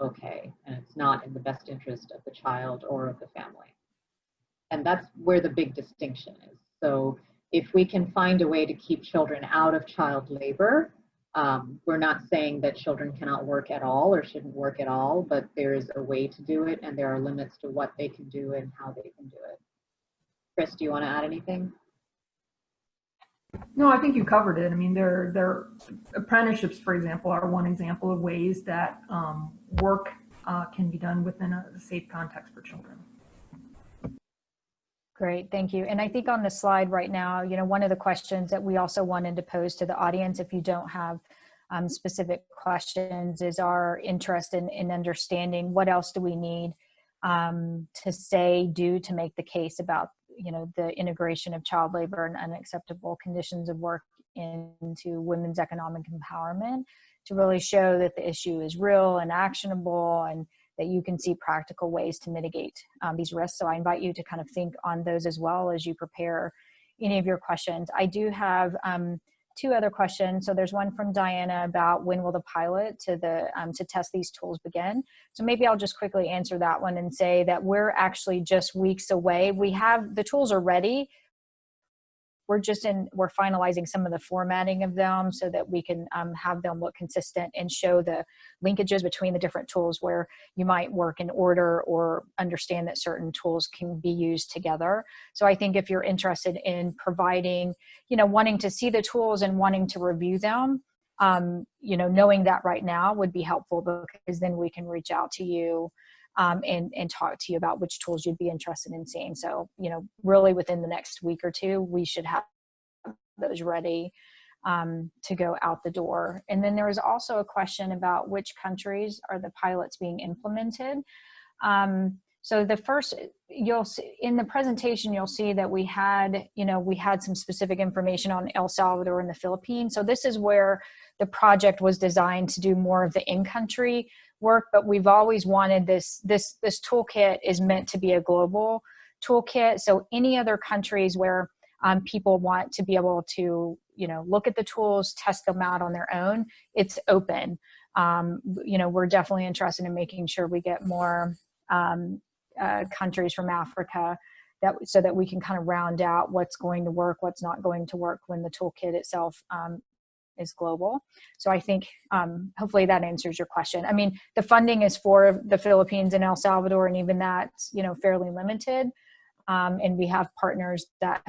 okay, and it's not in the best interest of the child or of the family. And that's where the big distinction is. So if we can find a way to keep children out of child labor, we're not saying that children cannot work at all or shouldn't work at all, but there is a way to do it, and there are limits to what they can do and how they can do it. Chris, do you want to add anything? No, I think you covered it. I mean, their apprenticeships, for example, are one example of ways that work can be done within a safe context for children. Great, thank you. And I think on the slide right now, you know, one of the questions that we also wanted to pose to the audience, if you don't have specific questions, is our interest in understanding what else do we need to say, do to make the case about, you know, the integration of child labor and unacceptable conditions of work into women's economic empowerment, to really show that the issue is real and actionable, and that you can see practical ways to mitigate these risks. So I invite you to kind of think on those as well as you prepare any of your questions. I do have two other questions. So there's one from Diana about when will the pilot to test these tools begin? So maybe I'll just quickly answer that one and say that we're actually just weeks away. We have, the tools are ready. We're finalizing some of the formatting of them so that we can have them look consistent and show the linkages between the different tools where you might work in order or understand that certain tools can be used together. So I think if you're interested in providing, you know, wanting to see the tools and wanting to review them, you know, knowing that right now would be helpful, because then we can reach out to you and talk to you about which tools you'd be interested in seeing. So, you know, really within the next week or two, we should have those ready to go out the door. And then there was also a question about which countries are the pilots being implemented. So the first, you'll see in the presentation, you'll see that we had some specific information on El Salvador and the Philippines. So this is where the project was designed to do more of the in-country work, but we've always wanted this toolkit is meant to be a global toolkit. So any other countries where people want to be able to, you know, look at the tools, test them out on their own, it's open. You know, we're definitely interested in making sure we get more countries from Africa, so that we can kind of round out what's going to work, what's not going to work when the toolkit itself is global. So I think hopefully that answers your question. I mean, the funding is for the Philippines and El Salvador, and even that's, you know, fairly limited. And we have partners that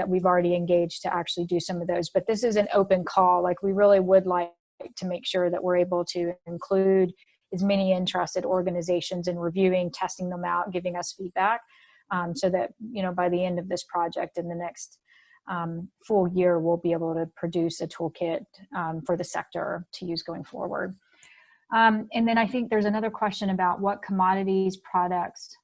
we've already engaged to actually do some of those. But this is an open call. Like, we really would like to make sure that we're able to include as many interested organizations in reviewing, testing them out, giving us feedback, so that, you know, by the end of this project in the next full year, we'll be able to produce a toolkit for the sector to use going forward. And then I think there's another question about what commodities products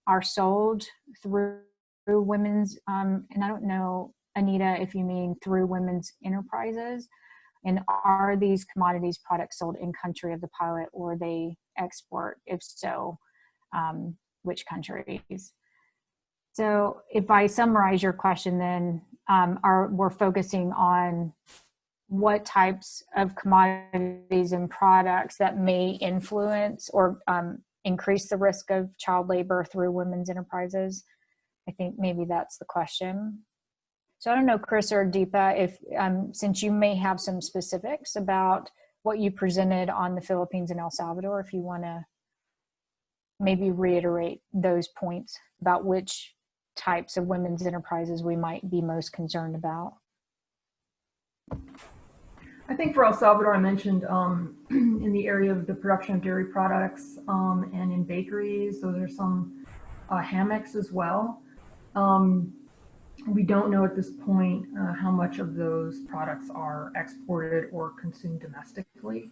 are sold through women's, and I don't know, Anita, if you mean through women's enterprises, and are these commodities products sold in country of the pilot, or they export? If so, which countries? So if I summarize your question, then we're focusing on what types of commodities and products that may influence or increase the risk of child labor through women's enterprises. I think maybe that's the question. So I don't know, Chris or Deepa, if since you may have some specifics about what you presented on the Philippines and El Salvador, if you want to maybe reiterate those points about which types of women's enterprises we might be most concerned about. I think for El Salvador, I mentioned in the area of the production of dairy products and in bakeries, those are some hammocks as well. We don't know at this point how much of those products are exported or consumed domestically.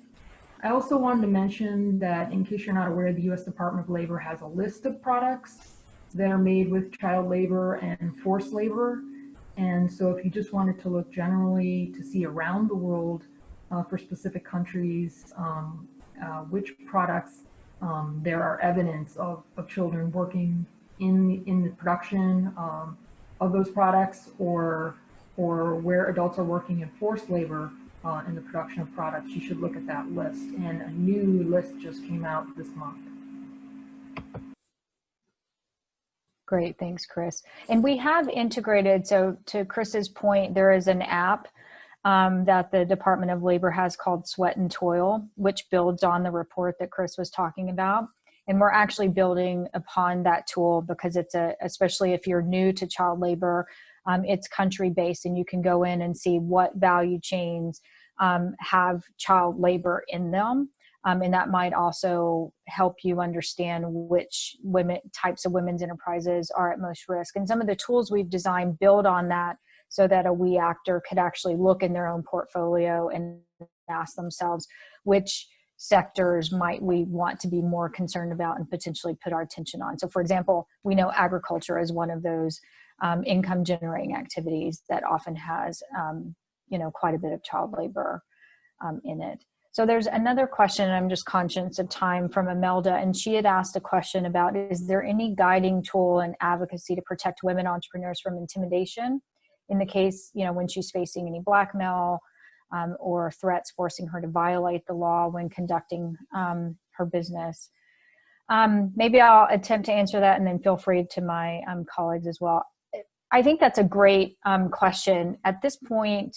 I also wanted to mention that, in case you're not aware, the U.S. Department of Labor has a list of products that are made with child labor and forced labor. And so if you just wanted to look generally to see around the world for specific countries, which products there are evidence of children working in the production of those products, or where adults are working in forced labor, in the production of products, you should look at that list. And a new list just came out this month. Great, thanks, Chris. And we have integrated, so to Chris's point, there is an app that the Department of Labor has called Sweat and Toil, which builds on the report that Chris was talking about. And we're actually building upon that tool because it's especially if you're new to child labor, it's country-based, and you can go in and see what value chains have child labor in them. And that might also help you understand which types of women's enterprises are at most risk. And some of the tools we've designed build on that so that a we actor could actually look in their own portfolio and ask themselves which sectors might we want to be more concerned about and potentially put our attention on. So for example, we know agriculture is one of those income generating activities that often has quite a bit of child labor in it. So there's another question, and I'm just conscious of time, from Imelda, and she had asked a question about, is there any guiding tool in advocacy to protect women entrepreneurs from intimidation in the case, when she's facing any blackmail or threats forcing her to violate the law when conducting her business? Maybe I'll attempt to answer that, and then feel free to my colleagues as well. I think that's a great question. At this point,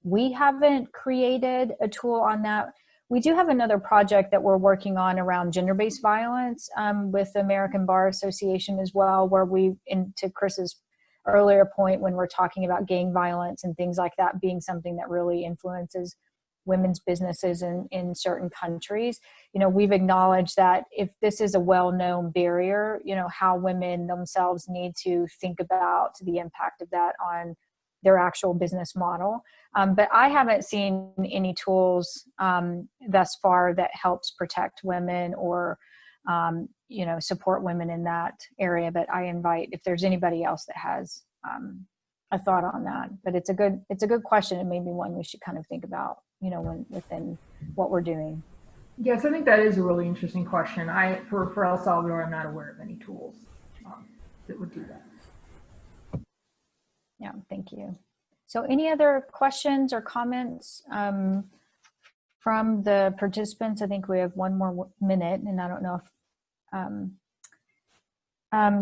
we haven't created a tool on that. We do have another project that we're working on around gender-based violence with the American Bar Association as well, where to Chris's earlier point, when we're talking about gang violence and things like that being something that really influences women's businesses in certain countries, we've acknowledged that if this is a well-known barrier, how women themselves need to think about the impact of that on their actual business model. But I haven't seen any tools thus far that helps protect women or, support women in that area. But I invite, if there's anybody else that has a thought on that. But it's a good question, and maybe one we should kind of think about, within what we're doing. Yes, I think that is a really interesting question. For El Salvador, I'm not aware of any tools that would do that. Yeah, thank you. So any other questions or comments from the participants? I think we have one more minute, and I don't know if,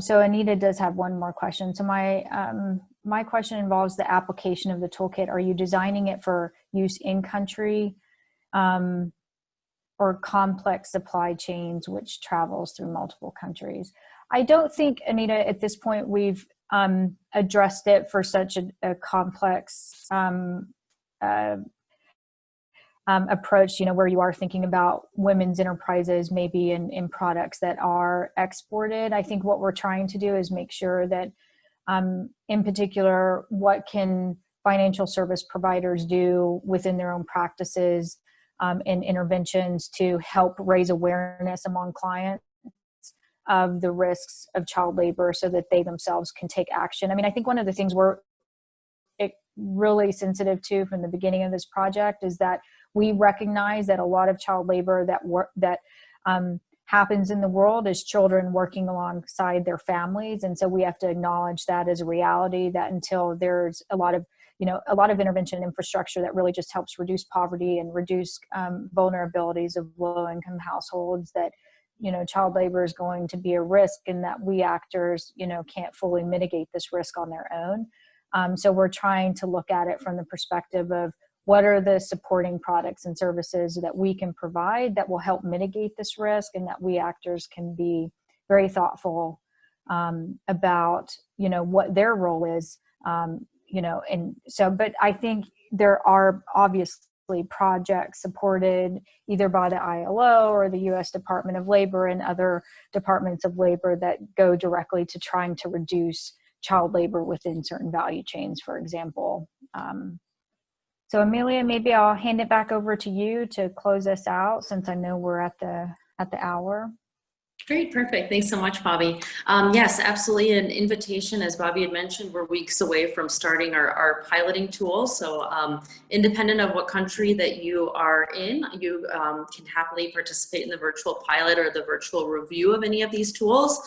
so Anita does have one more question. So my question involves the application of the toolkit. Are you designing it for use in country or complex supply chains which travels through multiple countries? I don't think, Anita, at this point we've addressed it for such a complex approach, where you are thinking about women's enterprises maybe in products that are exported. I think what we're trying to do is make sure that in particular, what can financial service providers do within their own practices and interventions to help raise awareness among clients of the risks of child labor so that they themselves can take action. I mean, I think one of the things we're really sensitive to from the beginning of this project is that we recognize that a lot of child labor that happens in the world is children working alongside their families. And so we have to acknowledge that as a reality, that until there's a lot of intervention infrastructure that really just helps reduce poverty and reduce vulnerabilities of low-income households, that child labor is going to be a risk, and that we actors can't fully mitigate this risk on their own. So we're trying to look at it from the perspective of what are the supporting products and services that we can provide that will help mitigate this risk, and that we actors can be very thoughtful about what their role is. And so, but I think there are obviously projects supported either by the ILO or the U.S. Department of Labor and other departments of labor that go directly to trying to reduce child labor within certain value chains, for example. So Amelia, maybe I'll hand it back over to you to close us out, since I know we're at the hour. Great, perfect. Thanks so much, Bobby. Yes, absolutely. An invitation, as Bobby had mentioned, we're weeks away from starting our piloting tool. So independent of what country that you are in, you can happily participate in the virtual pilot or the virtual review of any of these tools.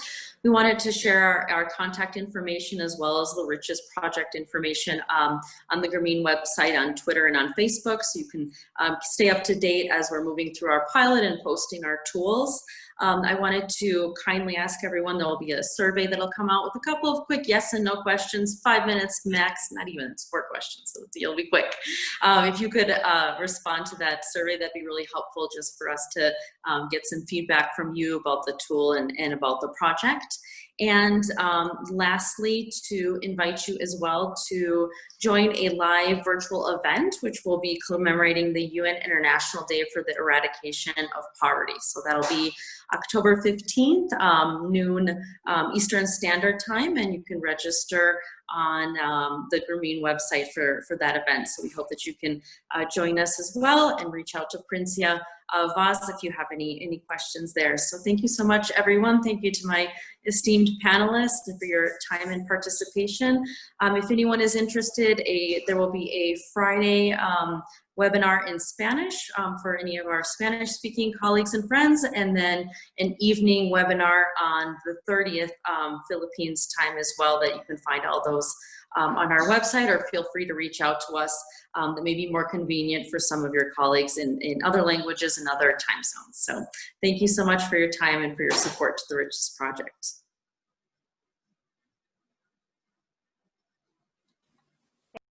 We wanted to share our contact information as well as the Richest project information on the Grameen website, on Twitter, and on Facebook, so you can stay up to date as we're moving through our pilot and posting our tools. I wanted to kindly ask everyone, there will be a survey that'll come out with a couple of quick yes and no questions, 5 minutes max, not even, it's 4 questions, so it'll be quick. If you could respond to that survey, that'd be really helpful just for us to get some feedback from you about the tool and about the project. And lastly, to invite you as well to join a live virtual event, which will be commemorating the UN International Day for the Eradication of Poverty. So that'll be October 15th, noon Eastern Standard Time, and you can register on the Grameen website for that event. So we hope that you can join us as well, and reach out to Princia Vaz if you have any questions there. So thank you so much, everyone. Thank you to my esteemed panelists for your time and participation. If anyone is interested, there will be a Friday webinar in Spanish for any of our Spanish-speaking colleagues and friends, and then an evening webinar on the 30th Philippines time as well, that you can find all those on our website, or feel free to reach out to us that may be more convenient for some of your colleagues in other languages and other time zones. So thank you so much for your time and for your support to the Richest Project.